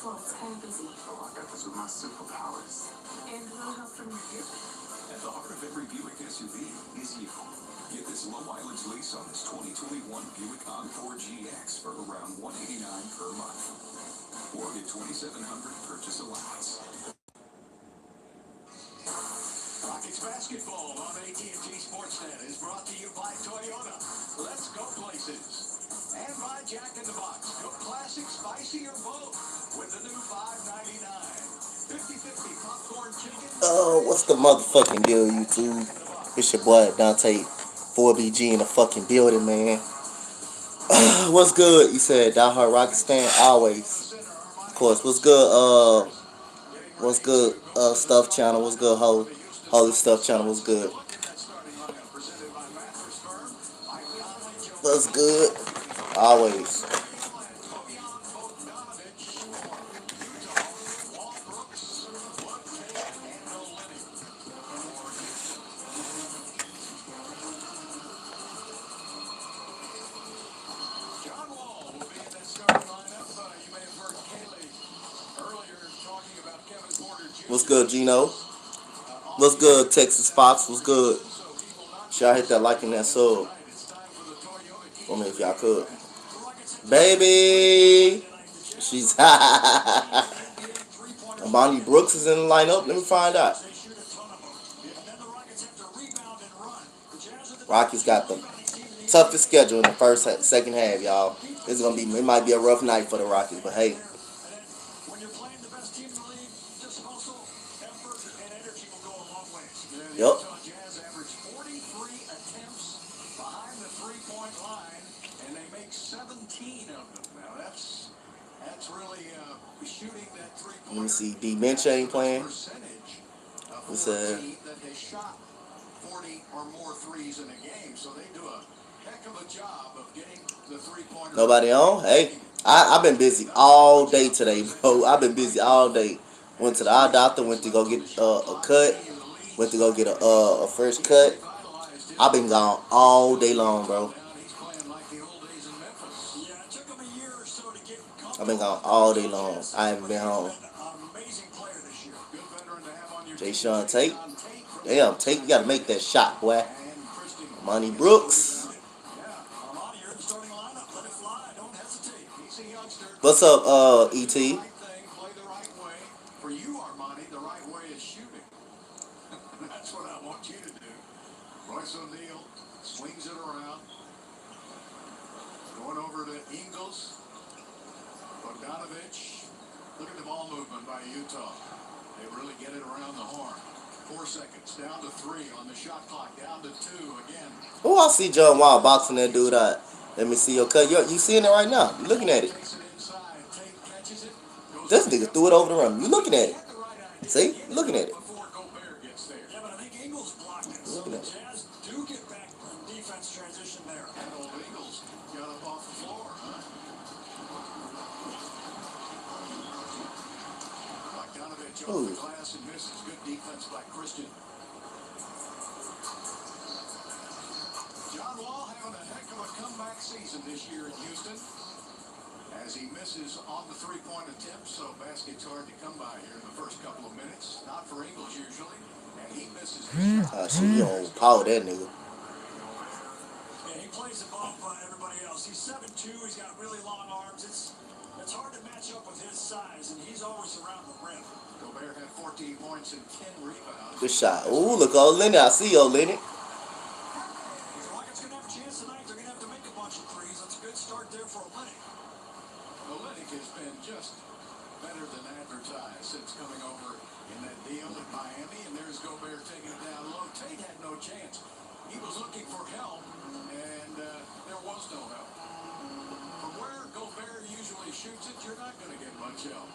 floor's kind of busy. Oh, I got this with my superpowers. And a little help from you. At the heart of every Buick SUV is you. Get this low mileage lease on this 2021 Buick Encore GX for around $189 per month. Or get $2,700 purchase allowance. Rockets basketball on AT&T Sportsnet is brought to you by Toyota. Let's go places. And by Jack in the Box. Go classic, spicy, or both with the new $5.99. 50-50 popcorn chicken. Oh, what's the motherfucking deal, YouTube? It's your boy Dante 4BG in the fucking building, man. What's good? You said Die Hard Rockets fan? Always. Of course. What's good? What's good? Stuff channel. What's good? Holy Stuff channel. What's good? What's good? Always. What's good, Gino? What's good, Texas Fox? What's good? Y'all hit that like and that sub for me if y'all could. Baby! She's Amani Brooks is in the lineup. Let me find out. Rockies got the toughest schedule in the second half, y'all. It might be a rough night for the Rockies, but hey. Yep. Let me see. D Minch ain't playing. We said 40 or more threes in a game, so they do a heck of a job of getting the three-pointer. Nobody on? Hey, I've been busy all day today, bro. I've been busy all day. Went to the eye doctor. Went to go get a cut. Went to go get a first cut. I've been gone all day long, bro. I've been gone all day long. I haven't been home. Jay Sean Tate. Damn, Tate, you gotta make that shot, boy. Money Brooks. What's up, E.T.? That's what I want you to do. Royce O'Neal swings it around. Going over to Ingles. Bogdanovich. Look at the ball movement by Utah. They really get it around the horn. 4 seconds. Down to 3 on the shot clock. Down to 2 again. Oh, I see John Wall boxing that dude out. Let me see your cut. You seeing it right now. You looking at it. This nigga threw it over the rim. You looking at it. See? You looking at it. Looking at it. Ooh. Glass and misses. Good defense by Christian. John Wall having a heck of a comeback season this year in Houston. As he misses on the three-point attempt, so basket's hard to come by here in the first couple of minutes. Not for Ingles usually. And he misses his shot. Shit, you don't power that nigga. Yeah, he plays above everybody else. He's 7'2", he's got really long arms. It's hard to match up with his size, and he's always around the rim. Gobert had 14 points and 10 rebounds. Good shot. Ooh, look, old Lenny. I see you, Lenny. The Rockets going to have a chance tonight. They're going to have to make a bunch of threes. That's a good start there for Olynyk. Olynyk has been just better than advertised since coming over in that deal in Miami. And there's Gobert taking it down low. Tate had no chance. He was looking for help, and there was no help. From where Gobert usually shoots it, you're not going to get much help.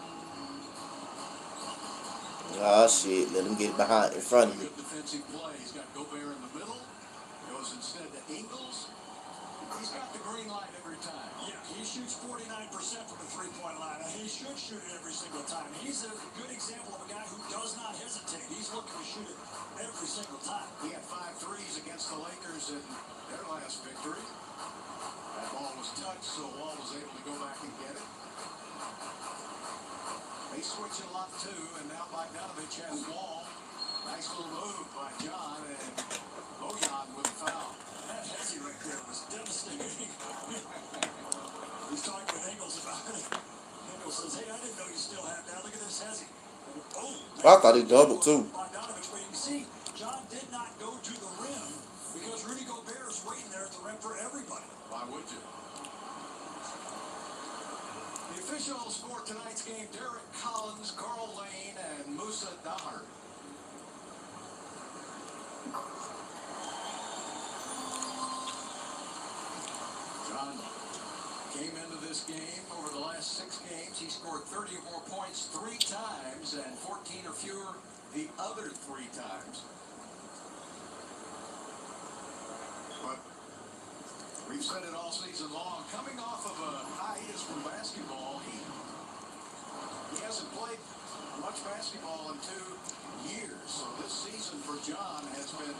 Oh, shit. Let him get behind in front of you. Good defensive play. He's got Gobert in the middle. Goes instead to Ingles. He's got the green light every time. Yeah, he shoots 49% from the three-point line. He should shoot it every single time. He's a good example of a guy who does not hesitate. He's looking to shoot it every single time. He had 5 threes against the Lakers in their last victory. That ball was touched, so Wall was able to go back and get it. They switch a lot too, and now Bogdanovich has Wall. Nice little move by John, and Bojan with a foul. That Hezzy right there was devastating. He's talking with Ingles about it. Ingles says, hey, I didn't know you still have that. Look at this Hezzy. Boom. I thought he doubled too. Bogdanovich, but you can see, John did not go to the rim because Rudy Gobert is waiting there at the rim for everybody. Why would you? The officials for tonight's game, Derek Collins, Carl Lane, and Musa Dahmer. John came into this game over the last 6 games. He scored 30 or more points 3 times and 14 or fewer the other 3 times. But we've said it all season long. Coming off of a hiatus from basketball, he hasn't played much basketball in 2 years. So this season for John has been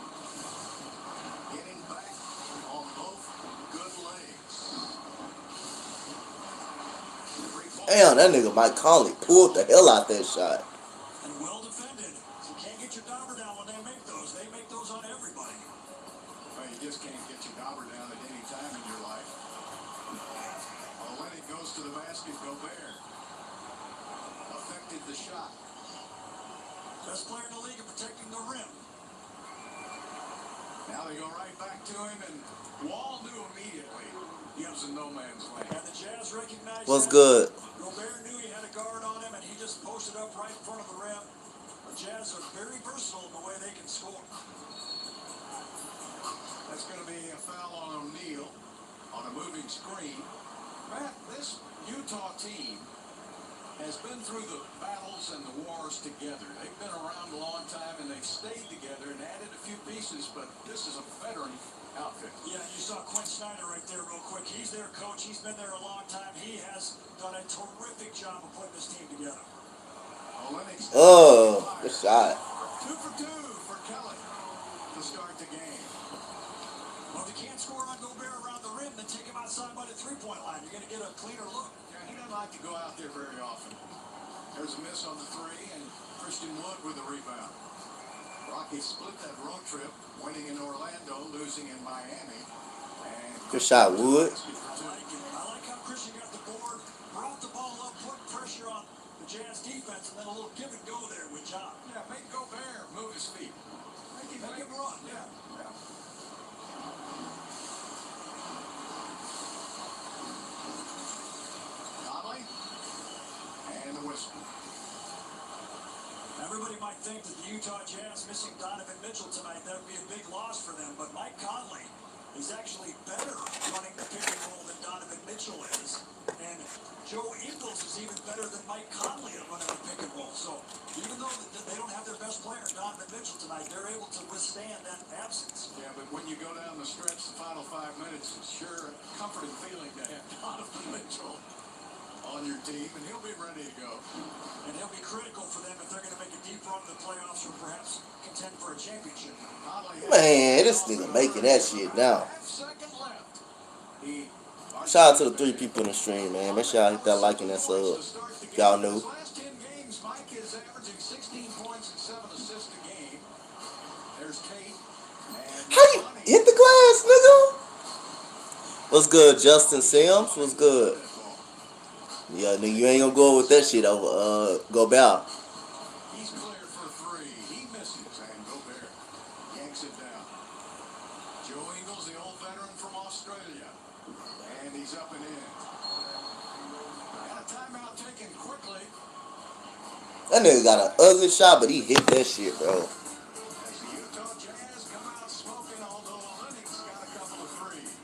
getting back on both good legs. Damn, that nigga Mike Conley pulled the hell out that shot. And well defended. You can't get your dauber down when they make those. They make those on everybody. Well, you just can't get your dauber down at any time in your life. Well, when it goes to the basket, Gobert affected the shot. Best player in the league at protecting the rim. Now they go right back to him, and Wall knew immediately he was in no man's land. And the Jazz recognized What's that. good? Gobert knew he had a guard on him, and he just posted up right in front of the rim. The Jazz are very versatile in the way they can score. That's going to be a foul on O'Neal on a moving screen. Matt, this Utah team has been through the battles and the wars together. They've been around a long time, and they've stayed together and added a few pieces, but this is a veteran outfit. Yeah, you saw Quinn Snyder right there real quick. He's their coach. He's been there a long time. He has done a terrific job of putting this team together. Lennox. Oh, good shot. 2 for 2 for Kelly to start the game. Well, if you can't score on Gobert around the rim, then take him outside by the three-point line. You're going to get a cleaner look. Yeah, he doesn't like to go out there very often. There's a miss on the 3, and Christian Wood with the rebound. Rockets split that road trip, winning in Orlando, losing in Miami. And Good shot, Wood. I like how Christian got the board, brought the ball up, put pressure on the Jazz defense, and then a little give and go there with John. Yeah, make Gobert move his feet. Make him run. Yeah. Conley. And the whistle. Everybody might think that the Utah Jazz missing Donovan Mitchell tonight, that would be a big loss for them, but Mike Conley is actually better running the pick and roll than Donovan Mitchell is. And Joe Ingles is even better than Mike Conley at running the pick and roll. So even though they don't have their best player, Donovan Mitchell, tonight, they're able to withstand that absence. Yeah, but when you go down the stretch, the final 5 minutes, it's sure a comforting feeling to have Donovan Mitchell on your team, and he'll be ready to go. And he'll be critical for them if they're going to make a deep run in the playoffs or perhaps contend for a championship. Man, this nigga making that shit now. Half-second left. He Shout out to the 3 people in the stream, man. Make sure y'all hit that like and that sub. Y'all know. His last 10 games, Mike is averaging 16 points and 7 assists a game. There's Tate. And How you hit the glass, nigga? What's good, Justin Sims? What's good? Yeah, nigga, you ain't gonna go with that shit over Gobert. He's clear for 3. He misses, and Gobert yanks it down. Joe Ingles, the old veteran from Australia, and he's up and in. And a timeout taken quickly. That nigga got an ugly shot, but he hit that shit, bro. As the Utah Jazz come out smoking, although Lennox got a couple of threes.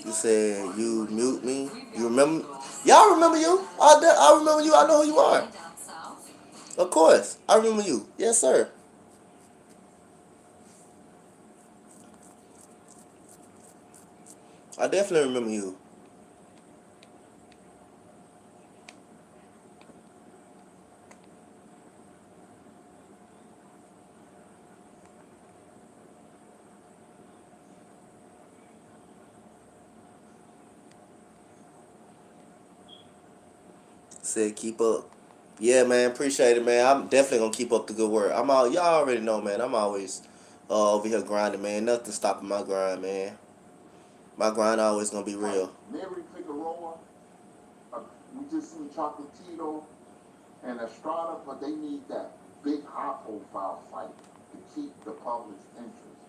You said you mute me. You remember? Y'all remember you? I remember you. I know who you are. Down south. Of course. I remember you. Yes, sir. I definitely remember you. Said keep up. Yeah, man, appreciate it, man. I'm definitely gonna keep up the good work. Y'all already know, man. I'm always over here grinding, man. Nothing stopping my grind, man. My grind always gonna be real. Mary Figueroa, we just seen Chocolatito and Estrada, but they need that big high-profile fight to keep the public's interest.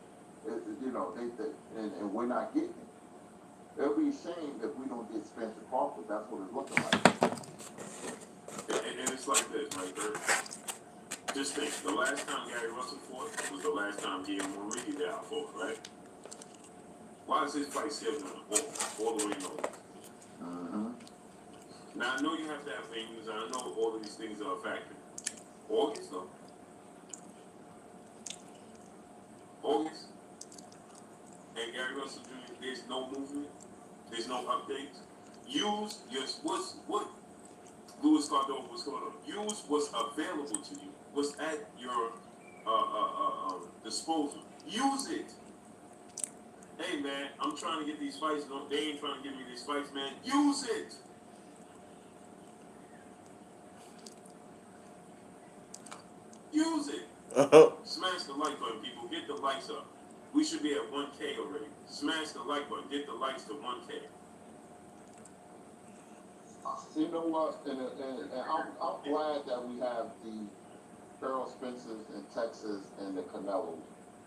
You know, and we're not getting it. It'll be a shame if we don't get Spencer Crawford. That's what it's looking like. And it's like this, right there. Just think, the last time Gary Russell fought was the last time Guillermo Rigondeaux fought, right? Why is his fight scheduled all the way north? Mm-hmm. Now, I know you have to have venues, and I know all of these things are a factor. August, though. August. And Gary Russell Jr., there's no movement. There's no updates. Use your, what Luis Cordova was going on. Use what's available to you. What's at your disposal. Use it. Hey, man, I'm trying to get these fights. No, they ain't trying to give me these fights, man. Use it. Use it. Smash the like button, people. Get the likes up. We should be at 1K already. Smash the like button. Get the likes to 1K. You know what? And I'm glad that we have the Errol Spencers in Texas and the Canelos.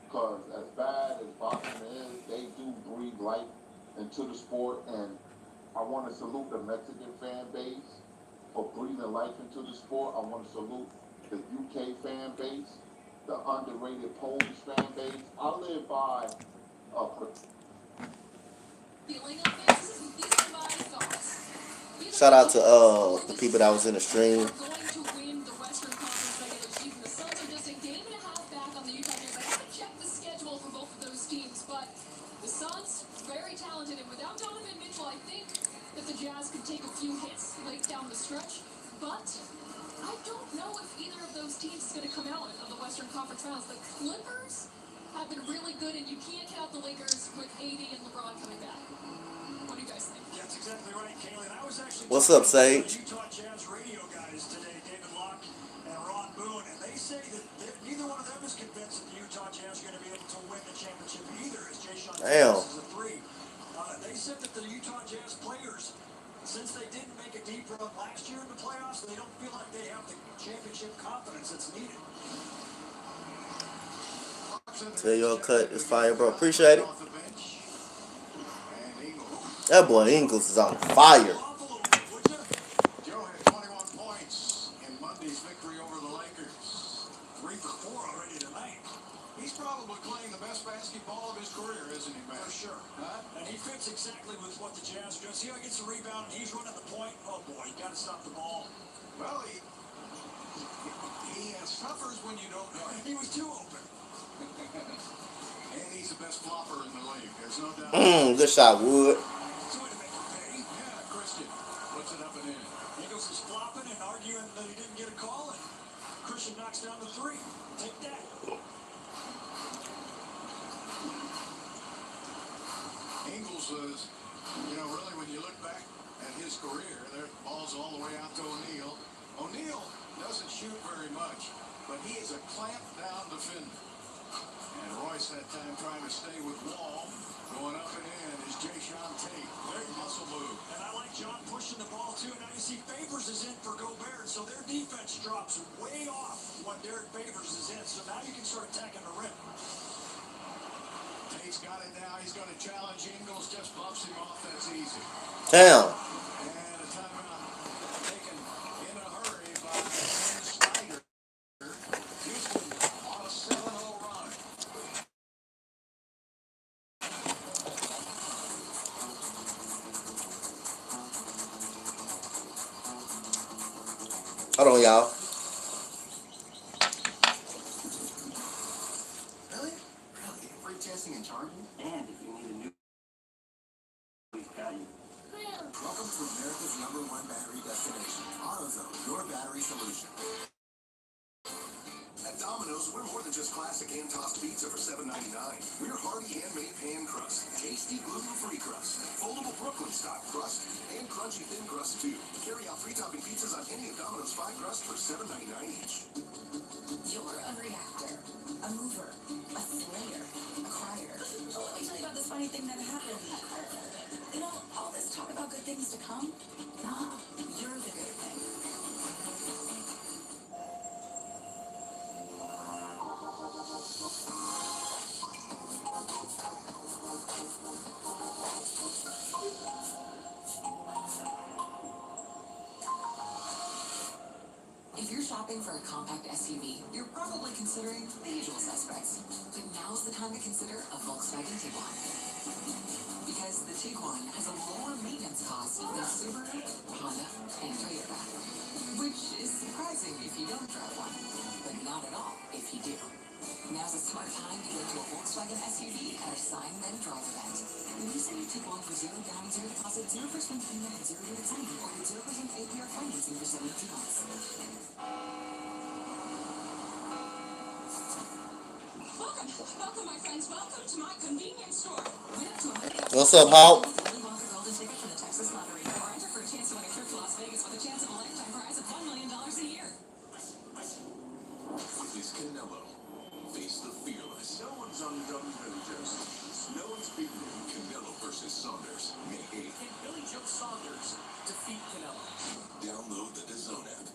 Because as bad as boxing is, they do breathe life into the sport. And I want to salute the Mexican fan base for breathing life into the sport. I want to salute the UK fan base, the underrated Polish fan base. I live by Shout out to the people that was in the stream. Jazz could take a few hits late down the stretch, but I don't know if either of those teams is going to come out of the Western Conference Finals. The Clippers have been really good, and you can't count the Lakers with AD and LeBron coming back. What do you guys think? That's exactly right, Kaylee. I was actually What's up, Sage? Utah Jazz radio guys today, David Locke and Ron Boone, and they say that neither one of them is convinced that the Utah Jazz are going to be able to win the championship either, as Jay Sean is a three. They said that the Utah Jazz players, since they didn't make a deep run last year in the playoffs, they don't feel like they have the championship confidence that's needed. Tell your cut is fire, bro. Appreciate it. That boy Ingles is on fire. Joe had 21 points in Monday's victory over the Lakers. 3 for 4 already tonight. He's probably playing the best basketball of his career, isn't he, man? For sure. Huh? And he fits exactly with what the Jazz do. See how he gets a rebound and he's running the point? Oh, boy, you got to stop the ball. Well, he suffers when you don't guard. He was too open. And he's the best flopper in the league. There's no doubt. Good shot, Wood. That's a way to make him pay. Yeah, Christian puts it up and in. Eagles is flopping and arguing that he didn't get a call, and Christian knocks down the 3. Take that. Ingles was, really when you look back at his career, there balls all the way out to O'Neal. O'Neal doesn't shoot very much, but he is a clamped down defender. And Royce that time trying to stay with Wall. Going up and in is Jay Sean Tate. Very muscle move. And I like John pushing the ball, too. Now you see Favors is in for Gobert, so their defense drops way off when Derek Favors is in. So now you can start attacking the rim. Tate's got it now. He's going to challenge Ingles. Just bumps him off. That's easy. Damn. And a timeout taken in a hurry by Snyder. Houston on a 7-0 run. Hold on, y'all. Really? Free testing and charging? And if you need a new, we've got you. Welcome to America's #1 battery destination, AutoZone, your battery solution. At Domino's, we're more than just classic hand-tossed pizza for $7.99. We're hearty handmade pan crust, tasty gluten-free crust, foldable Brooklyn-style crust, and crunchy thin crust too. Carry out free topping pizzas on Rust for $7.99 each. You're a reactor, a mover, a slayer, a crier. Oh, let me tell you about this funny thing that happened. You know, all this talk about good things to come? Nah, you're the good thing. If you're shopping for a compact SUV, you're probably considering the usual suspects. But now's the time to consider a Volkswagen Tiguan. Because the Tiguan has a lower maintenance cost than Subaru, Honda, and Toyota. Which is surprising if you don't drive one, but not at all if you do. Now's a smart time to go to a Volkswagen SUV at our Sign Then Drive event. When you send your Tiguan for 0 down, 0 deposit, 0% payment, and 0 unit time, or get 0% APR financing for 72 months. Welcome, my friends. Welcome to my convenience store. Win up to $100 What's up, Hawk? Willy Wonka golden ticket from the Texas Lottery, or enter for a chance to win a trip to Las Vegas with a chance of a lifetime prize of $1 million a year. Witness Canelo. Face the fearless. No one's underdog Billy Joe Saunders. No one's beaten him. Canelo versus Saunders. May 8th. Can Billy Joe Saunders defeat Canelo? Download the DAZN app.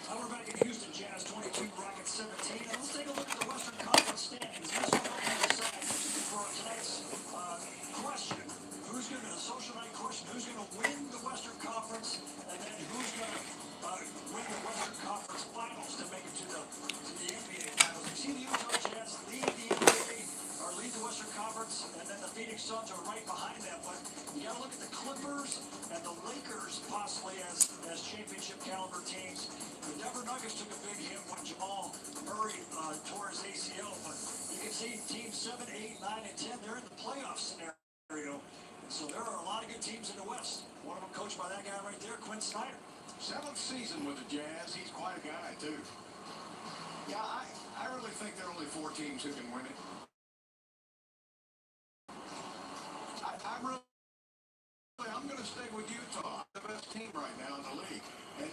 Now we're back in Houston, Jazz 22, Rockets 17. And let's take a look at the Western Conference standings. This one will decide for tonight's question. Who's going to, the social night question, who's going to win the Western Conference, and then who's going to win the Western Conference Finals to make it to the NBA Finals. You see the Utah Jazz lead the NBA, or lead the Western Conference, and then the Phoenix Suns are right behind them. But you got to look at the Clippers and the Lakers possibly as championship caliber teams. The Denver Nuggets took a big hit when Jamal Murray tore his ACL, but you can see teams 7, 8, 9, and 10, they're in the playoff scenario. And so there are a lot of good teams in the West. One of them coached by that guy right there, Quinn Snyder. 7th season with the Jazz. He's quite a guy, too. Yeah, I really think there are only 4 teams who can win it. I'm going to stay with Utah. The best team right now in the league. And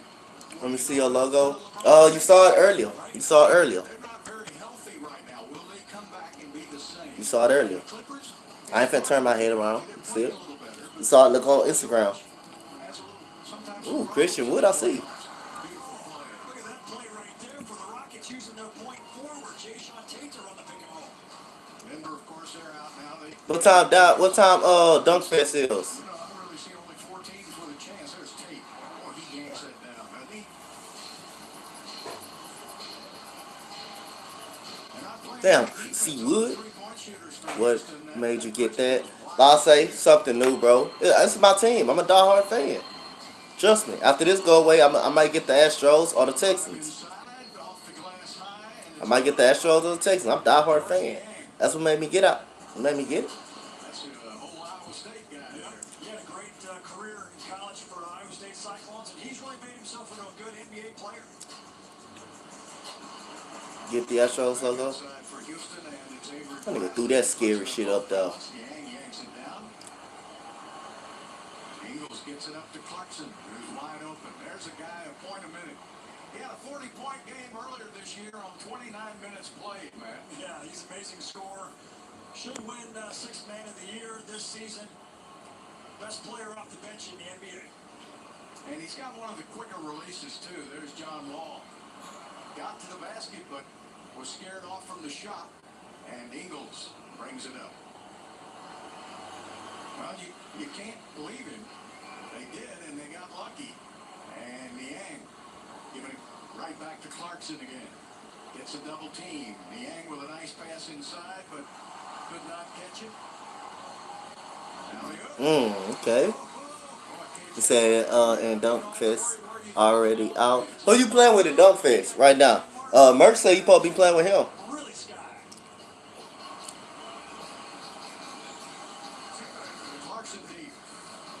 Let me see your logo. Oh, you saw it earlier. You saw it earlier. they're not very healthy right now. Will they come back and be the same? You saw it earlier. Clippers, I ain't finna turn my head around. they're See playing it? a little better. You saw it look on Instagram. That's a little, sometimes Ooh, Christian Wood, I see. Look at that play right there for the Rockets using their point forward. Jayshawn Tater on the pick and roll. Denver, of course, they're out now. What time Dunk Fest is? I really see only 4 teams with a chance. There's Tate. Boy, he yanks that down, doesn't he? Damn, see Wood? What made you get that? I'll say something new, bro. It's my team. I'm a diehard fan. Trust me. After this go away, I might get the Astros or the Texans. I might get the Astros or the Texans. I'm a diehard fan. That's what made me get out. What made me get it. That's a whole Iowa State guy there. He had a great career in college for the Iowa State Cyclones, and he's really made himself into a good NBA player. Get the Astros logo. Inside for Houston, and it's Avery That nigga threw that scary shit up though. Yang yanks it down. Ingles gets it up to Clarkson, who's wide open. There's a guy, a point a minute. He had a 40-point game earlier this year on 29 minutes played, man. Yeah, he's an amazing scorer. Should win 6th Man of the Year this season. Best player off the bench in the NBA. And he's got one of the quicker releases, too. There's John Wall. Got to the basket, but was scared off from the shot. And Ingles brings it up. Well, you can't believe him. They did, and they got lucky. And Niang giving it right back to Clarkson again. Gets a double team. Niang with a nice pass inside, but could not catch it. Okay. You said and Dunk Fest already out. Who you playing with at Dunk Fest right now? Merck said you supposed to be playing with him. Really, Sky. Clarkson deep.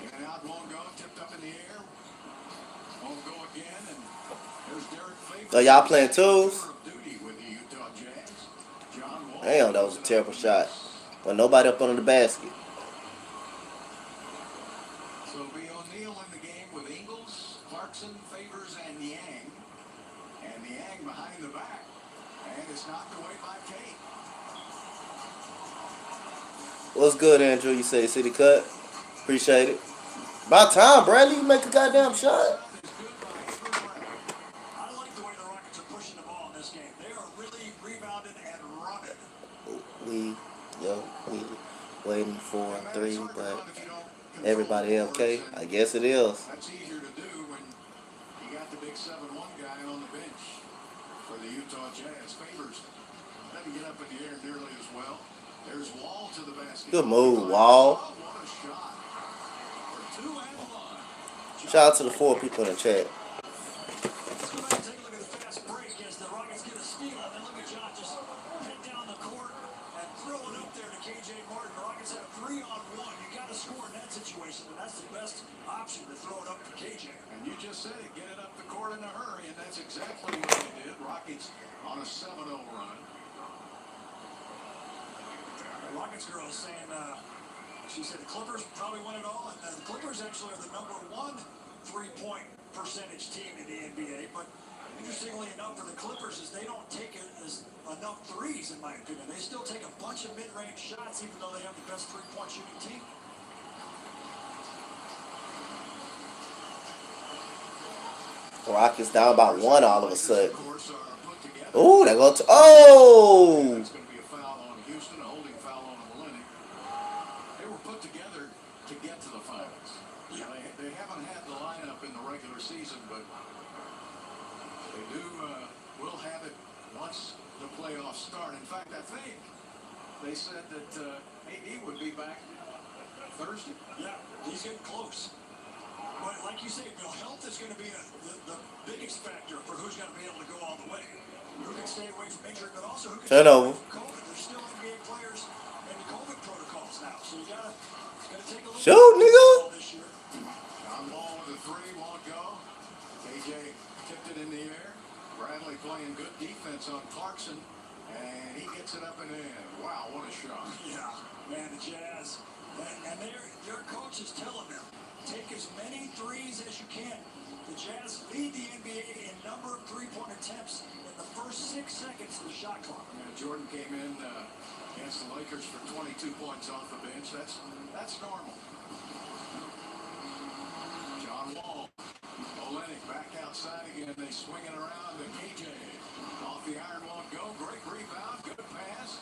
In and out, won't go. Tipped up in the air. Won't go again. And there's Derek Favors. So y'all playing twos? Duty with the Utah Jazz. John Wall. Damn, that was a terrible shot. But nobody up under the basket. So be on deal in the game with Ingles, Clarkson, Favors, and Niang. And Niang behind the back. And it's knocked away by Kate. What's good, Andrew? You say city cut? Appreciate it. About time, Bradley. You make a goddamn shot. I like the way the Rockets are pushing the ball in this game. They are really rebounding and running. We waiting for a three, but everybody AFK. I guess it is. That's easier to do when you got the big 7-1 guy on the bench for the Utah Jazz. Favors doesn't get up in the air nearly as well. There's Wall to the basket. Good move, Wall. What a shot. For 2 and 1. Shout out to the 4 people in the chat. Let's go back and take a look at the fast break as the Rockets get a steal. And then look at John just head down the court and throw it up there to KJ Martin. The Rockets have 3-on-1. You got to score in that situation, but that's the best option to throw it up to KJ. And you just said it, get it up the court in a hurry, and that's exactly what they did. Rockets on a 7-0 run. The Rockets girl is saying, she said the Clippers probably won it all, and the Clippers actually are the #1 3-point percentage team in the NBA. But interestingly enough, for the Clippers, is they don't take enough threes, in my opinion. They still take a bunch of mid-range shots, even though they have the best 3-point shooting team. Rockets down by 1 all of a sudden. Of course, are put together. Ooh, they go to. Oh! It's going to be a foul on Houston, a holding foul on Olynyk. They were put together to get to the finals. Yeah, they haven't had the lineup in the regular season, but they will have it once the playoffs start. In fact, I think they said that AD would be back Thursday. Yeah, he's getting close. But like you say, Bill, health is going to be the biggest factor for who's going to be able to go all the way. Who can stay away from injury, but also who can stay away from COVID. There's still NBA players in the COVID protocols now, so you got to take a look Shoot, nigga. this year. John Wall with a 3, won't go. KJ tipped it in the air. Bradley playing good defense on Clarkson, and he gets it up and in. Wow, what a shot. Yeah, man, the Jazz. And their coach is telling them, take as many threes as you can. The Jazz lead the NBA in number of 3-point attempts in the first 6 seconds of the shot clock. Jordan came in against the Lakers for 22 points off the bench. That's normal. John Wall. Olynyk back outside again. They swing it around to KJ. Off the iron, won't go. Great rebound. Good pass.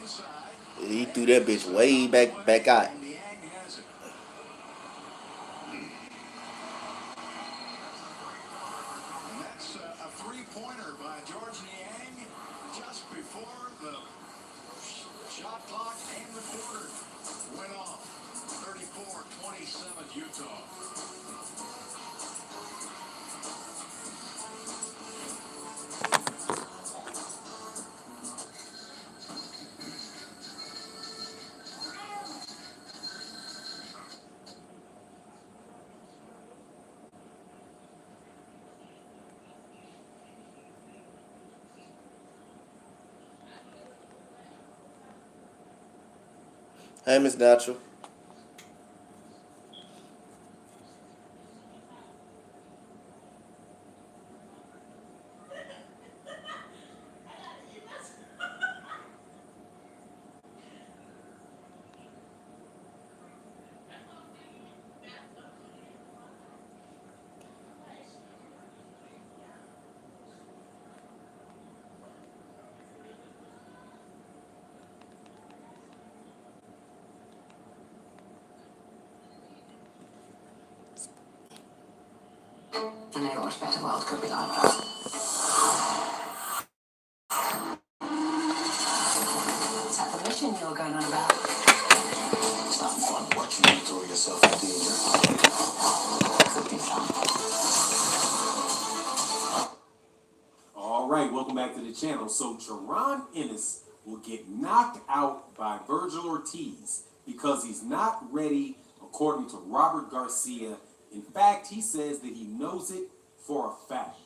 Inside. He threw that bitch way back out. And Niang has it. And that's a 3-pointer by George Niang just before the shot clock and the quarter went off. 34-27 Utah. Hey, Miss Natural. I know much better world could be like that. Is that the mission you're going on about? It's not fun watching you throw yourself in danger. Could be fun. All right, welcome back to the channel. So Jaron Ennis will get knocked out by Virgil Ortiz because he's not ready, according to Robert Garcia. In fact, he says that he knows it for a fact.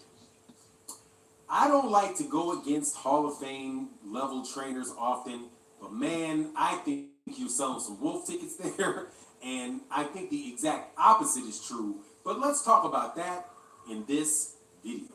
I don't like to go against Hall of Fame level trainers often, but man, I think he was selling some wolf tickets there. And I think the exact opposite is true. But let's talk about that in this video.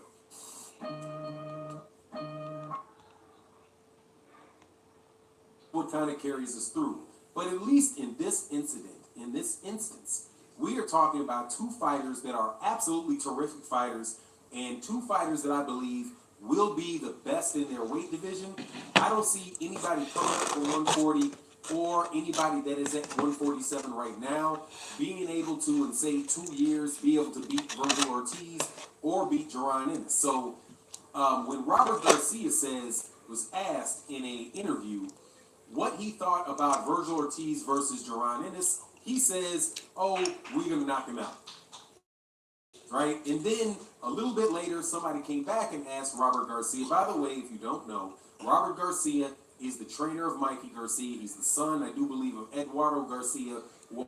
What kind of carries us through. But at least in this instance, we are talking about two fighters that are absolutely terrific fighters, and two fighters that I believe will be the best in their weight division. I don't see anybody coming up from 140 or anybody that is at 147 right now being able to, in say 2 years, be able to beat Vergil Ortiz or beat Jaron Ennis. So when Robert Garcia was asked in an interview what he thought about Vergil Ortiz versus Jaron Ennis, he says, "Oh, we're gonna knock him out." Right? And then a little bit later, somebody came back and asked Robert Garcia, by the way, if you don't know, Robert Garcia is the trainer of Mikey Garcia. He's the son, I do believe, of Eduardo Garcia, who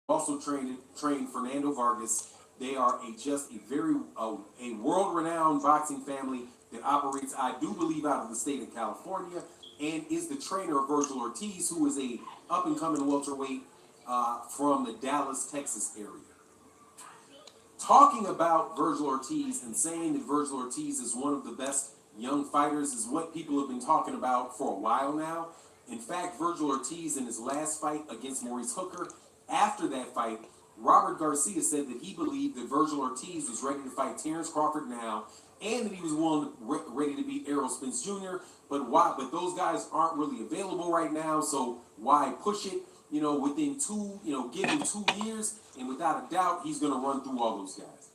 also trained Fernando Vargas. They are a world-renowned boxing family that operates, I do believe, out of the state of California, and is the trainer of Vergil Ortiz, who is a up-and-coming welterweight from the Dallas, Texas area. Talking about Vergil Ortiz and saying that Vergil Ortiz is one of the best young fighters is what people have been talking about for a while now. In fact, Vergil Ortiz in his last fight against Maurice Hooker, after that fight, Robert Garcia said that he believed that Vergil Ortiz was ready to fight Terrence Crawford now, and that he was ready to beat Errol Spence Jr. But those guys aren't really available right now, so why push it? Within give him 2 years, and without a doubt, he's going to run through all those guys.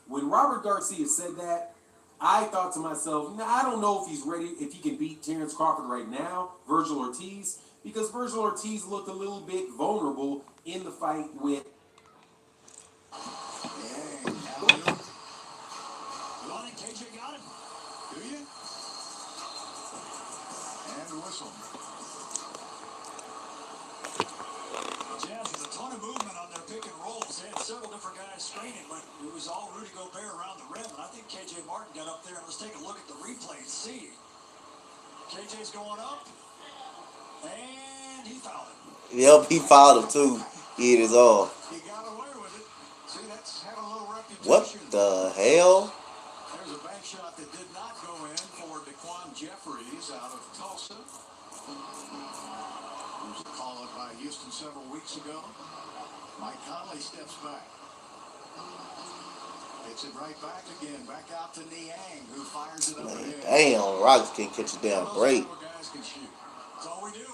When Robert Garcia said that, I thought to myself, I don't know if he's ready, if he can beat Terrence Crawford right now, Vergil Ortiz, because Vergil Ortiz looked a little bit vulnerable in the fight with. KJ got him. Do you? And the whistle. Jazz with a ton of movement on their pick and rolls. They had several different guys screening, but it was all Rudy Gobert around the rim. And I think KJ Martin got up there. And let's take a look at the replay and see. KJ's going up, and he fouled him. Yep, he fouled him too. He hit his all. He got away with it. See, that's had a little reputation. What the hell? There's a bank shot that did not go in for Daquan Jeffries out of Tulsa. There was a call up by Houston several weeks ago. Mike Conley steps back. Hits it right back again. Back out to Niang, who fires it up ahead. Damn, Rockets can't catch a damn break. Guys can shoot. That's all we do.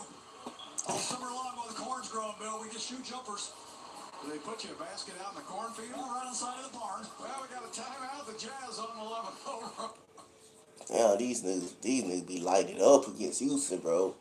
All summer long while the corn's growing, Bill, we just shoot jumpers. Do they put you a basket out in the cornfield? Right on the side of the barn. Well, we got a timeout. The Jazz on 11-0. Yeah, these niggas be lighted up against Houston, bro.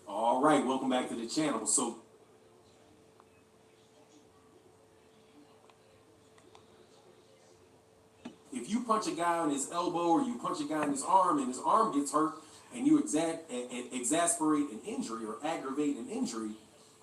All right, welcome back to the channel. So if you punch a guy on his elbow or you punch a guy on his arm and his arm gets hurt and you exasperate an injury or aggravate an injury,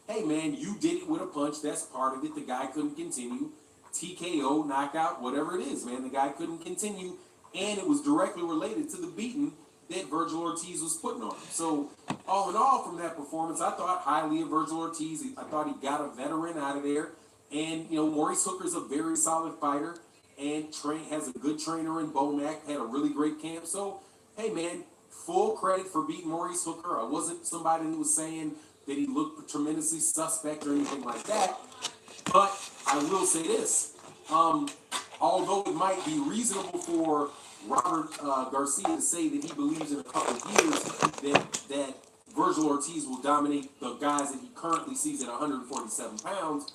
hey man, you did it with a punch. That's part of it. The guy couldn't continue. TKO, knockout, whatever it is, man. The guy couldn't continue, and it was directly related to the beating that Vergil Ortiz was putting on him. So, all in all, from that performance, I thought highly of Vergil Ortiz. I thought he got a veteran out of there. And, Maurice Hooker's a very solid fighter and has a good trainer in Bomac, had a really great camp. So, hey, man, full credit for beating Maurice Hooker. I wasn't somebody who was saying that he looked tremendously suspect or anything like that. But I will say this. Although it might be reasonable for Robert Garcia to say that he believes in a couple of years that Vergil Ortiz will dominate the guys that he currently sees at 147 pounds,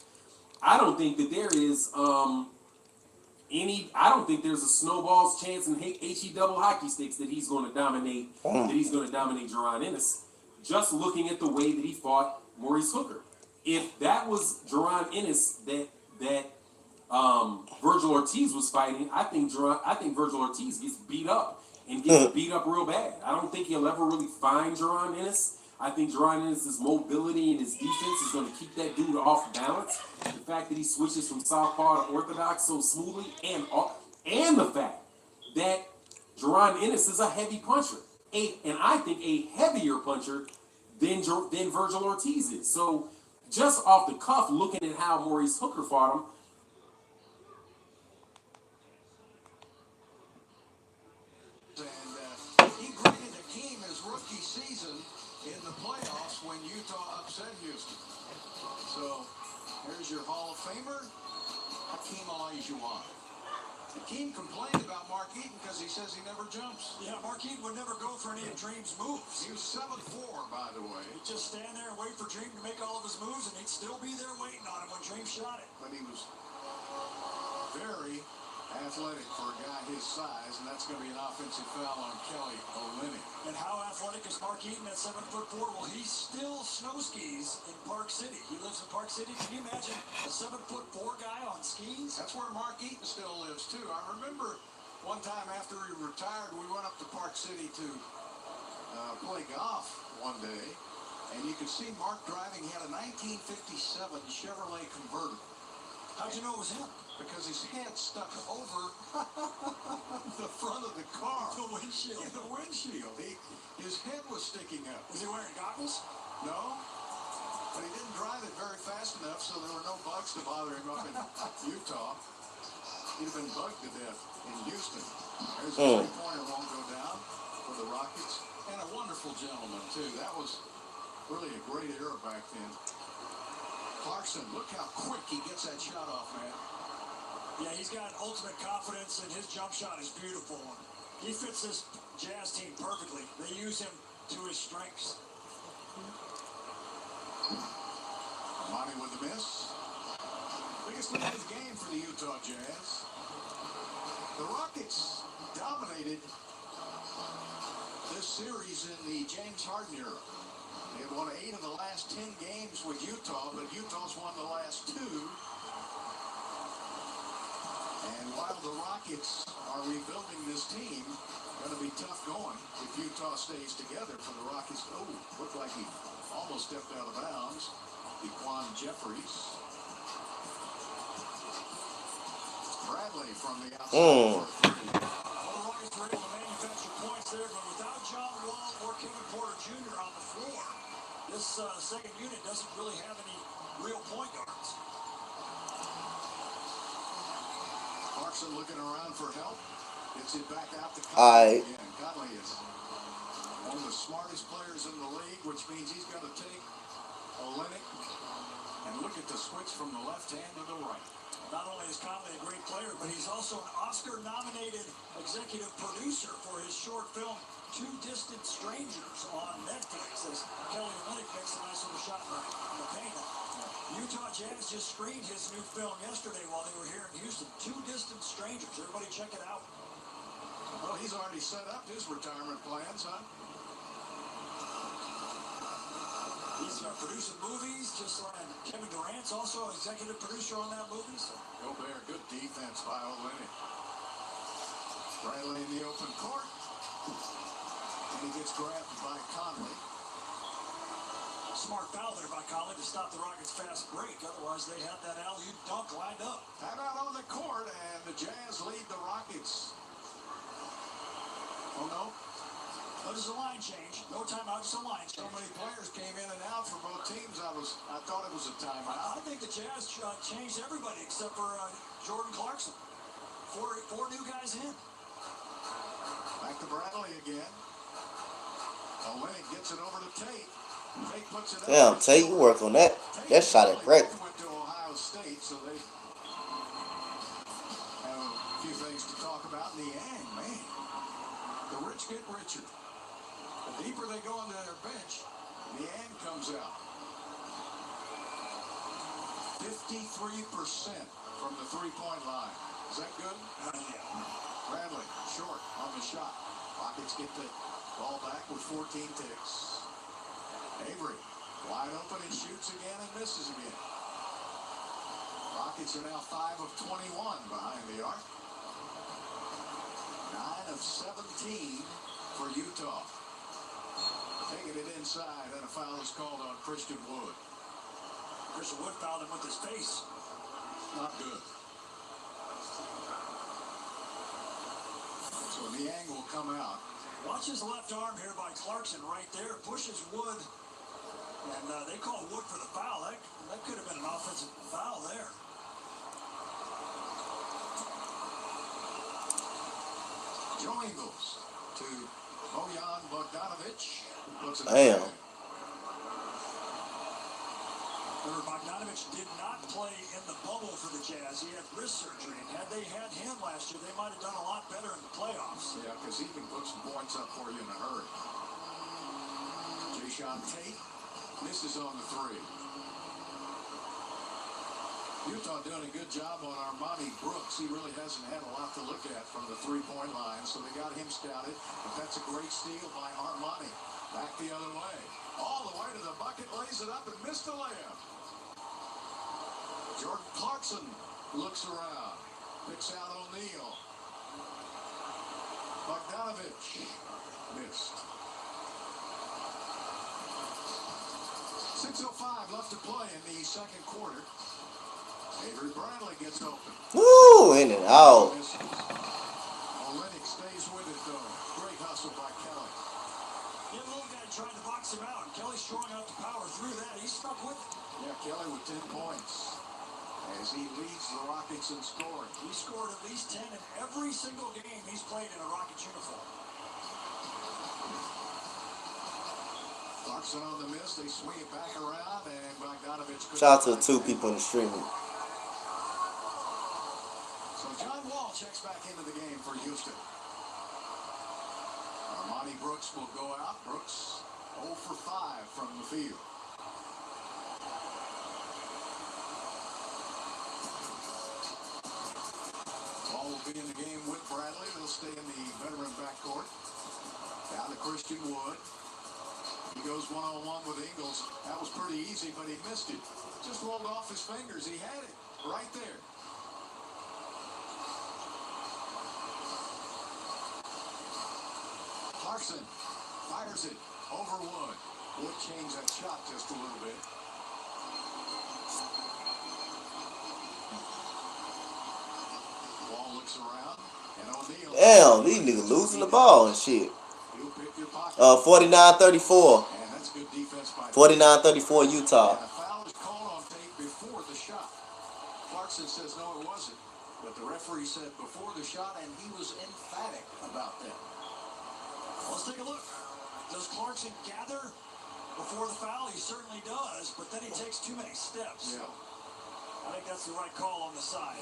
I don't think that there is I don't think there's a snowball's chance in HE double hockey sticks that he's going to dominate Jaron Ennis. Just looking at the way that he fought Maurice Hooker. if that was Jerron Ennis that Virgil Ortiz was fighting, I think Virgil Ortiz gets beat up and gets beat up real bad. I don't think he'll ever really find Jerron Ennis. I think Jerron Ennis' mobility and his defense is going to keep that dude off balance. The fact that he switches from southpaw to orthodox so smoothly, and the fact that Jerron Ennis is a heavy puncher, and I think a heavier puncher than Virgil Ortiz is. So just off the cuff, looking at how Maurice Hooker fought him, And he graded Hakeem his rookie season in the playoffs when Utah upset Houston. So here's your Hall of Famer, Hakeem Olajuwon. Hakeem complained about Mark Eaton because he says he never jumps. Yeah, Mark Eaton would never go for any of Dream's moves. He was 7'4", by the way. He'd just stand there and wait for Dream to make all of his moves, and he'd still be there waiting on him when Dream shot it. But he was very athletic for a guy his size, and that's going to be an offensive foul on Kelly Olynyk. And how athletic is Mark Eaton at 7'4"? Well, he still snow skis in Park City. He lives in Park City. Can you imagine a 7'4" guy on skis? That's where Mark Eaton still lives, too. I remember one time after he retired, we went up to Park City to play golf one day, and you could see Mark driving. He had a 1957 Chevrolet convertible. How'd you know it was him? Because his head stuck over the front of the car. The windshield. In the windshield. His head was sticking up. Was he wearing goggles? No. But he didn't drive it very fast enough, so there were no bugs to bother him up in Utah. He'd have been bugged to death in Houston. There's a three-pointer won't go down for the Rockets. And a wonderful gentleman, too. That was really a great era back then. Clarkson, look how quick he gets that shot off, man. Yeah, he's got ultimate confidence, and his jump shot is beautiful. He fits this Jazz team perfectly. They use him to his strengths. Monty with the miss. Biggest lead of the game for the Utah Jazz. The Rockets dominated this series in the James Harden era. They had won 8 of the last 10 games with Utah, but Utah's won the last 2. And while the Rockets are rebuilding this team, going to be tough going if Utah stays together for the Rockets. Oh, looked like he almost stepped out of bounds. Daquan Jeffries. Bradley from the outside. Well, the Rockets were able to manufacture points there, but without John Wall or Kevin Porter Jr. on the floor, this second unit doesn't really have any real point guards. Clarkson looking around for help. Gets it back out to Aight. Conley again. Conley is one of the smartest players in the league, which means he's got to take Olynyk and look at the switch from the left hand to the right. Not only is Conley a great player, but he's also an Oscar-nominated executive producer for his short film, Two Distant Strangers, on Netflix, as Kelly Olynyk makes a nice little shot in the paint. Utah Jazz just screened his new film yesterday while they were here in Houston. Two Distant Strangers. Everybody check it out. Well, he's already set up his retirement plans, huh? He's producing movies, just like Kevin Durant's also an executive producer on that movie. So. Gobert, good defense by Olynyk. Bradley in the open court. And he gets grabbed by Conley. Smart foul there by Conley to stop the Rockets' fast break. Otherwise, they had that alley-oop dunk lined up. Time out on the court, and the Jazz lead the Rockets. Oh, no. But it's a line change. No timeout, just a line So change. many players came in and out for both teams. I thought it was a timeout. I think the Jazz changed everybody except for Jordan Clarkson. Four new guys in. Back to Bradley again. Olynyk gets it over to Tate. Tate puts it up. Damn, Tate, you work on that. That shot at Brett. Went to Ohio State, so they have a few things to talk about. Niang, man, the rich get richer. The deeper they go into their bench, Niang comes out. 53% from the three-point line. Is that good? Yeah. Bradley, short on the shot. Rockets get the ball back with 14 ticks. Avery Wide open and shoots again and misses again. Rockets are now 5 of 21 behind the arc. 9 of 17 for Utah. Taking it inside, and a foul is called on Christian Wood. Christian Wood fouled him with his face. Not good. So Niang will come out. Watch his left arm here by Clarkson right there. Pushes Wood. And they call Wood for the foul. That could have been an offensive foul there. Joe Ingles to Bojan Bogdanovic. Damn. Remember, Bogdanovic did not play in the bubble for the Jazz. He had wrist surgery. And had they had him last year, they might have done a lot better in the playoffs. Yeah, because he can put some points up for you in a hurry. Jayshawn Tate misses on the three. Utah doing a good job on Armani Brooks. He really hasn't had a lot to look at from the three-point line, so they got him scouted. But that's a great steal by Armani. Back the other way. All the way to the bucket, lays it up and missed the layup. Jordan Clarkson looks around. Picks out O'Neal. Bogdanovic missed. 6:05 left to play in the second quarter. Avery Bradley gets open. Woo, in and out. Olynyk stays with it though. Great hustle by Kelly. The little guy trying to box him out. Kelly's strong enough to power through that. He's stuck with it. Yeah, Kelly with 10 points as he leads the Rockets in scoring. He scored at least 10 in every single game he's played in a Rockets uniform. Clarkson on the miss. They swing it back around and Bogdanovic. Shout out to the two people in the streaming. So John Wall checks back into the game for Houston. Armani Brooks will go out. Brooks 0 for 5 from the field. Ball will be in the game with Bradley. They'll stay in the veteran backcourt. Down to Christian Wood. He goes one-on-one with Ingles. That was pretty easy, but he missed it. Just rolled off his fingers. He had it right there. Clarkson fires it over Wood. Wood changed that shot just a little bit. Wall looks around, and O'Neal. Damn, these niggas losing the ball and shit. He'll pick your pocket. 49-34. And that's good defense by 49-34 Utah. And a foul is called on Tate before the shot. Clarkson says no, it wasn't. But the referee said before the shot, and he was emphatic about that. Let's take a look. Does Clarkson gather before the foul? He certainly does, but then he takes too many steps. Yeah. I think that's the right call on the side.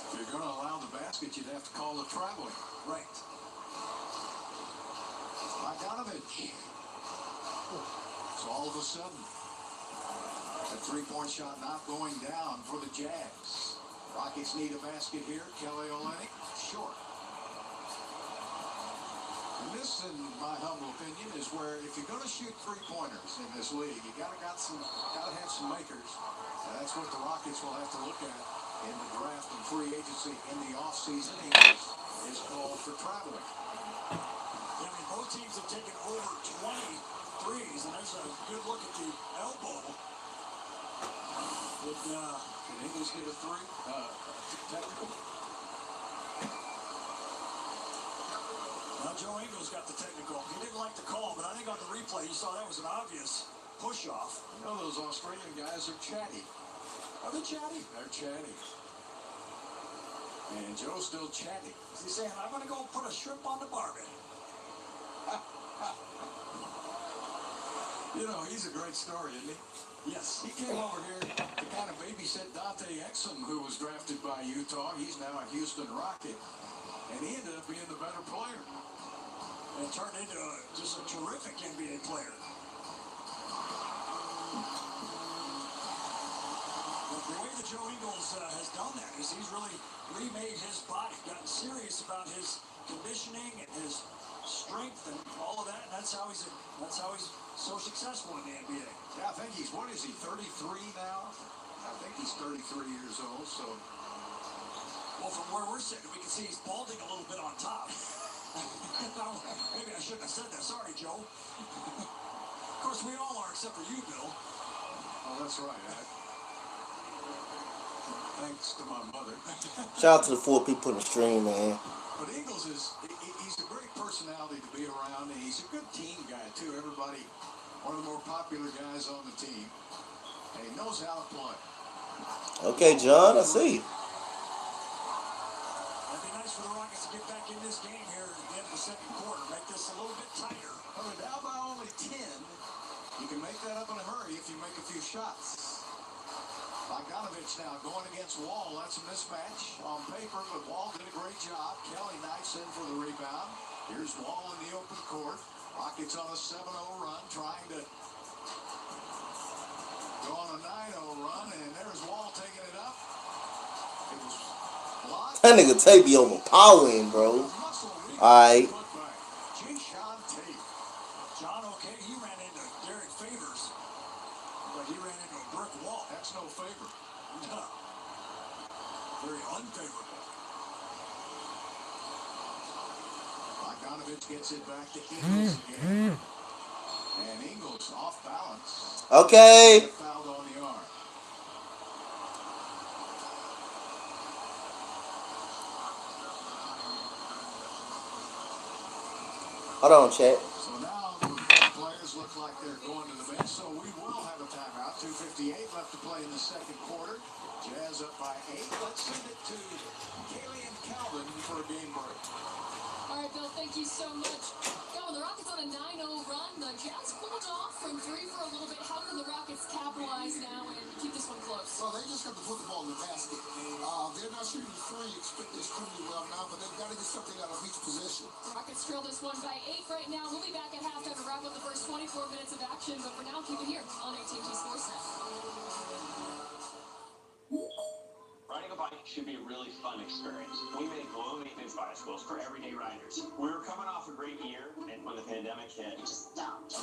If you're going to allow the basket, you'd have to call the traveling. Right. Bogdanovic. So all of a sudden, a three-point shot not going down for the Jazz. Rockets need a basket here. Kelly Olynyk, short. And this, in my humble opinion, is where if you're going to shoot three-pointers in this league, you gotta have some makers. And that's what the Rockets will have to look at in the draft and free agency in the offseason. Is called for traveling. Yeah, I mean, both teams have taken over 20 threes, and there's a good look at the elbow. Can Ingles get a three? Technical? Now, Joe Ingles got the technical. He didn't like the call, but I think on the replay, you saw that was an obvious push-off. You know, those Australian guys are chatty. Are they chatty? They're chatty. And Joe's still chatty. Is he saying, I'm going to go put a shrimp on the barbie? You know, he's a great story, isn't he? Yes. He came over here to kind of babysit Dante Exum, who was drafted by Utah. He's now a Houston Rocket. And he ended up being the better player. And turned into just a terrific NBA player. But the way that Joe Ingles has done that is he's really remade his body, gotten serious about his conditioning and his strength and all of that. And that's how he's so successful in the NBA. Yeah, I think he's, what is he, 33 now? I think he's 33 years old, so. Well, from where we're sitting, we can see he's balding a little bit on top. Maybe I shouldn't have said that. Sorry, Joe. Of course, we all are, except for you, Bill. Oh, that's right. Thanks to my mother. Shout out to the 4 people in the stream, man. But Ingles he's a great personality to be around, and he's a good team guy, too. Everybody, one of the more popular guys on the team. And he knows how to play. Okay, John, I see. It'd be nice for the Rockets to get back in this game here at the end of the second quarter. Make this a little bit tighter. Well, they're down by only 10. You can make that up in a hurry if you make a few shots. Bogdanovich now going against Wall. That's a mismatch on paper, but Wall did a great job. Kelly knifes in for the rebound. Here's Wall in the open court. Rockets on a 7-0 run, trying to go on a 9-0 run, and there's Wall taking it up. It was blocked. That nigga Tate be overpowering, bro. Alright. Jayshawn Tate. John, okay, he ran into Derek Favors, but he ran into a brick wall. That's no favor. No. Very unfavorable. Bogdanovich gets it back to Ingles again. And Ingles off balance. Okay. Fouled on the arm. Hold on, chat. So now the players look like they're going to the bench, so we will have a timeout. 2:58 left to play in the second quarter. Jazz up by 8. Let's send it to Kaylee and Calvin for a game break. All right, Bill, thank you so much. Going, the Rockets on a 9-0 run. The Jazz pulled off from 3 for a little bit. How can the Rockets capitalize now and keep this one close? Well, they just got to put the ball in the basket. They're not shooting the three extremely well now, but they've got to get something out of each position. The Rockets trail this one by 8 right now. We'll be back at halftime to wrap up the first 24 minutes of action. But for now, keep it here on AT&T Sportsnet. Riding a bike should be a really fun experience. We make low maintenance bicycles for everyday riders. We were coming off a great year, and when the pandemic hit, it just stopped.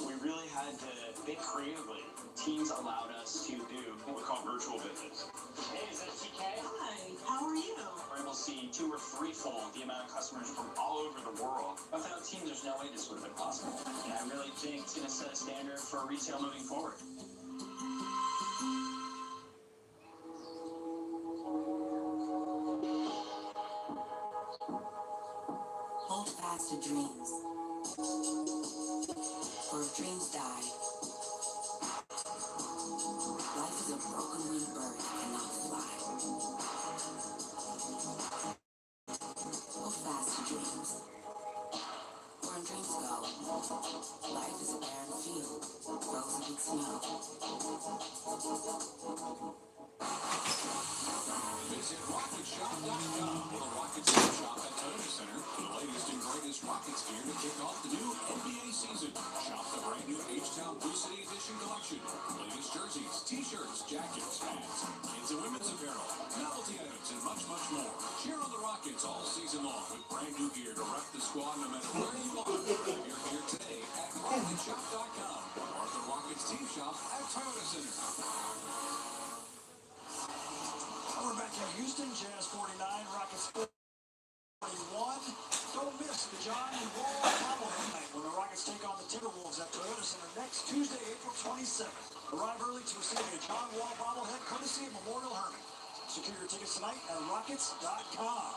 We really had to think creatively. Teams allowed us to do what we call virtual visits. Hey, is that TK? Hi, how are you? We're able to see 2 or 3-fold the amount of customers from all over the world. Without Teams, there's no way this would have been possible. And I really think it's going to set a standard for retail moving forward. Hold fast to dreams. For if dreams die, life is a broken winged bird that cannot fly. Hold fast to dreams. For when dreams go, life is a barren field, frozen with snow. Visit RocketShop.com for the Rockets Team Shop at Toyota Center. The latest and greatest Rockets gear to kick off the new NBA season. Shop the brand new H-Town Blue City Edition collection. Latest jerseys, t-shirts, jackets, hats, kids and women's apparel, novelty items, and much, much more. Cheer on the Rockets all season long with brand new gear to rep the squad no matter where you are. Grab your gear today at RocketShop.com or at the Rockets Team Shop at Toyota Center. We're back in Houston. Jazz 49, Rockets 41. Don't miss the John Wall bobblehead night when the Rockets take on the Timberwolves at Toyota Center next Tuesday, April 27th. Arrive early to receive a John Wall bobblehead courtesy of Memorial Hermann. Secure your tickets tonight at Rockets.com.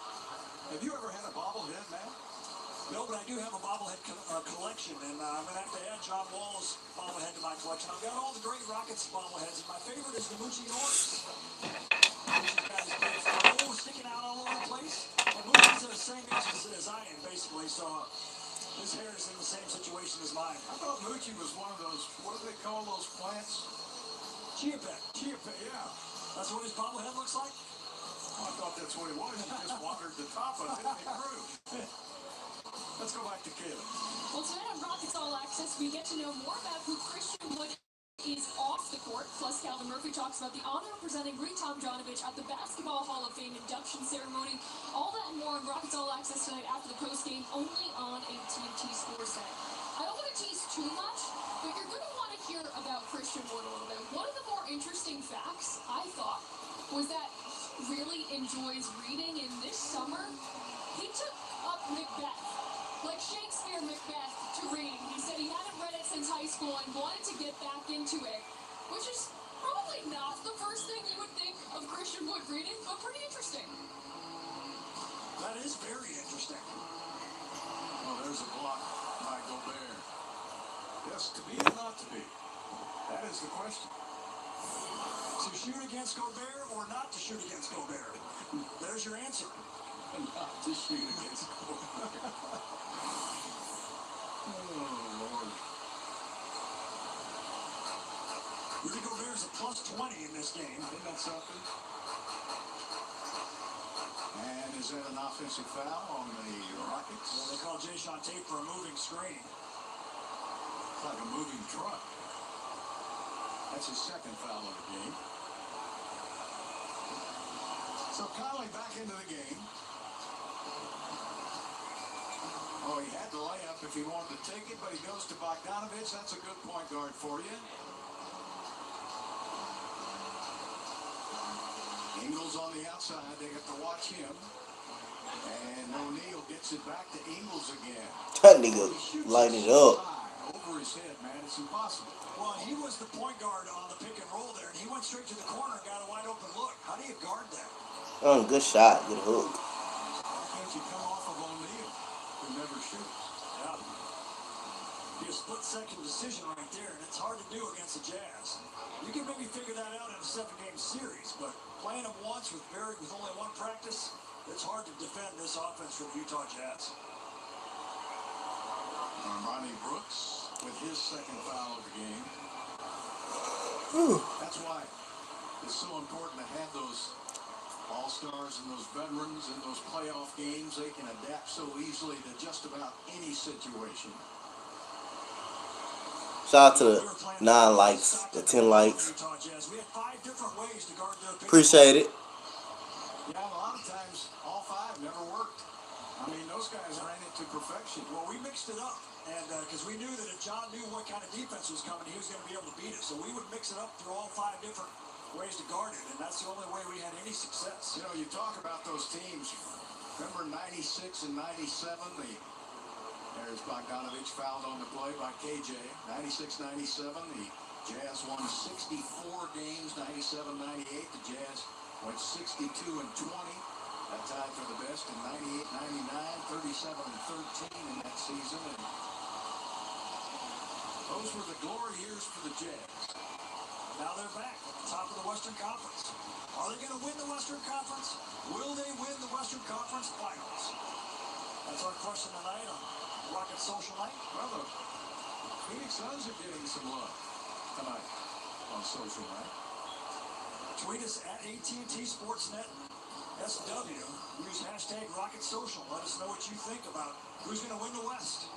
Have you ever had a bobblehead, man? No, but I do have a bobblehead collection, and I'm going to have to add John Wall's bobblehead to my collection. I've got all the great Rockets bobbleheads, and my favorite is the Moochie Norris. Sticking out all over the place. And Mookie's the same age as I am, basically, so his hair is in the same situation as mine. I thought Moochie was one of those, what do they call those plants? Chia pet. Chia pet, yeah. That's what his bobblehead looks like? Oh, I thought that's what it was. He just watered the top of it and it grew. Let's go back to Caleb. Well, tonight on Rockets All Access, we get to know more about who Christian Wood is off the court, plus Calvin Murphy talks about the honor of presenting Greek Tomjanovich at the Basketball Hall of Fame induction ceremony. All that and more on Rockets All Access tonight after the postgame, only on a TNT Sports Center. I don't want to tease too much, but you're going to want to hear about Christian Wood a little bit. One of the more interesting facts, I thought, was that he really enjoys reading, and this summer, he took up Macbeth, like Shakespeare Macbeth, to read. He said he hadn't read it since high school and wanted to get back into it, which is probably not the first thing you would think of Christian Wood reading, but pretty interesting. That is very interesting. Well, there's a block by Gobert. Yes, to be or not to be? That is the question. To shoot against Gobert or not to shoot against Gobert? There's your answer. Not to shoot against Gobert. Oh, Lord. Rudy Gobert's a plus 20 in this game. Isn't that something? And is that an offensive foul on the Rockets? Well, they call Jason Tate for a moving screen. It's like a moving truck. That's his second foul of the game. So Conley back into the game. Oh, he had the layup if he wanted to take it, but he goes to Bogdanovich. That's a good point guard for you. Ingles on the outside. They have to watch him. And O'Neal gets it back to Ingles again. That nigga light it up. Over his head, man. It's impossible. Well, he was the point guard on the pick and roll there, and he went straight to the corner and got a wide open look. How do you guard that? Oh, good shot. Good hook. Why can't you come off of O'Neal, who never shoots? Yeah. Be a split-second decision right there, and it's hard to do against the Jazz. You can maybe figure that out in a 7-game series, but playing them once with only one practice, it's hard to defend this offense for the Utah Jazz. Armani Brooks with his second foul of the game. That's why it's so important to have those all-stars and those veterans in those playoff games. They can adapt so easily to just about any situation. Shout out to the 9 likes, the 10 likes. Utah Jazz. We had 5 different ways to guard their pick. Appreciate it. Yeah, a lot of times all 5 never worked. I mean, those guys ran it to perfection. Well, we mixed it up, and because we knew that if John knew what kind of defense was coming, he was going to be able to beat it. So we would mix it up through all 5 different ways to guard it, and that's the only way we had any success. You know, you talk about those teams. Remember 96 and 97? There's Bogdanovich fouled on the play by KJ. 96-97, the Jazz won 64 games. 97-98, the Jazz went 62-20. That tied for the best in 98-99, 37-13 in that season. And those were the glory years for the Jazz. Now they're back at the top of the Western Conference. Are they going to win the Western Conference? Will they win the Western Conference Finals? That's our question tonight on Rocket Social Night. Well, the Phoenix Suns are getting some love tonight on Social Night. Tweet us at AT&T Sportsnet SW. Use hashtag Rocket Social. Let us know what you think about who's going to win the West.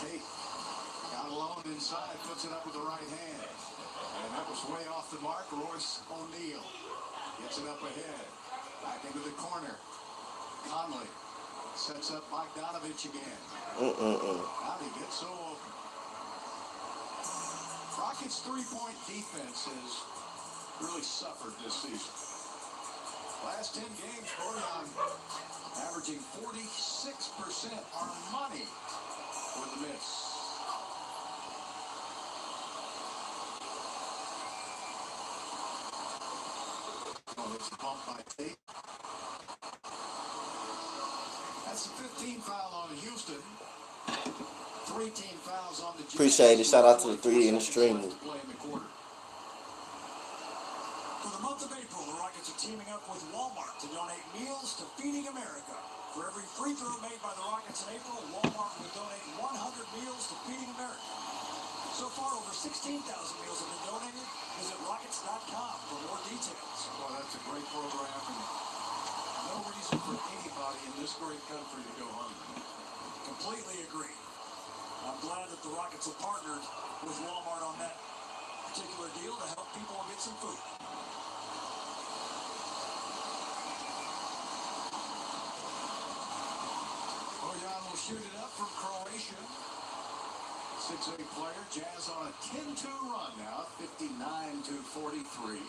Tate got alone inside, puts it up with the right hand. And that was way off the mark. Royce O'Neal gets it up ahead. Back into the corner. Conley sets up Bogdanovich again. How did he get so open? Rockets' three-point defense has really suffered this season. Last 10 games, Bojan averaging 46%. Armani with a miss. Oh, it's a bump by Tate. That's the 15th foul on Houston. 3 team fouls on the Jazz. Appreciate it. Shout out to the 3 in the stream. For the month of April, the Rockets are teaming up with Walmart to donate meals to Feeding America. For every free throw made by the Rockets in April, Walmart will donate 100 meals to Feeding America. So far, over 16,000 meals have been donated. Visit Rockets.com for more details. Well, that's a great program, and no reason for anybody in this great country to go hungry. Completely agree. I'm glad that the Rockets have partnered with Walmart on that particular deal to help people get some food. Bojan will shoot it up from Croatia. 6'8" player. Jazz on a 10-2 run now, 59-43.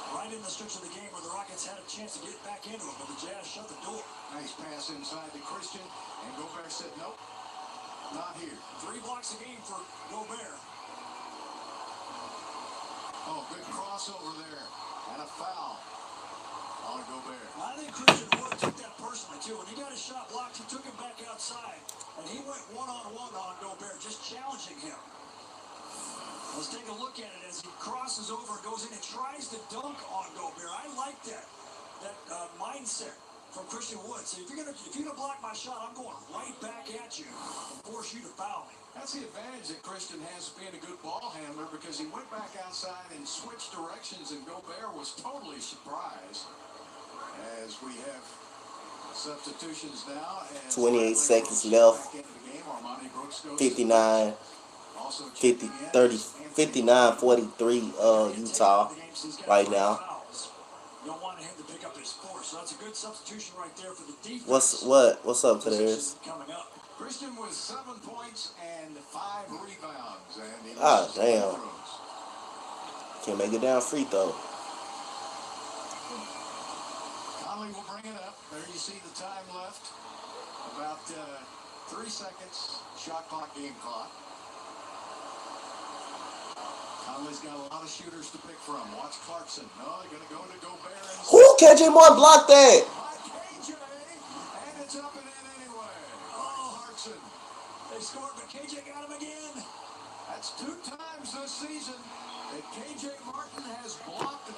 Right in the stretch of the game where the Rockets had a chance to get back into it, but the Jazz shut the door. Nice pass inside to Christian, and Gobert said, nope, not here. 3 blocks a game for Gobert. Oh, good crossover there, and a foul on Gobert. I think Christian Wood took that personally, too. When he got his shot blocked, he took him back outside, and he went one-on-one on Gobert, just challenging him. Let's take a look at it as he crosses over and goes in and tries to dunk on Gobert. I like that mindset from Christian Wood. So if you're gonna block my shot, I'm going right back at you and force you to foul me. That's the advantage that Christian has being a good ball handler, because he went back outside and switched directions, and Gobert was totally surprised. As we have substitutions now. 28 seconds left. 59, 50, 30, 59, 43, Utah right now. Don't want him to pick up his score, so that's a good substitution right there for the defense. What's up, Kadarius? Coming up. Christian with 7 points and 5 rebounds. And Damn. Can't make it down free throw. Conley will bring it up. There you see the time left. About 3 seconds. Shot clock, game clock. Conley's got a lot of shooters to pick from. Watch Clarkson. No, they're going to go to Gobert. Who? KJ Moore blocked that. By KJ. And it's up and in anyway. Oh, Clarkson. They scored, but KJ got him again. That's 2 times this season that KJ Martin has blocked a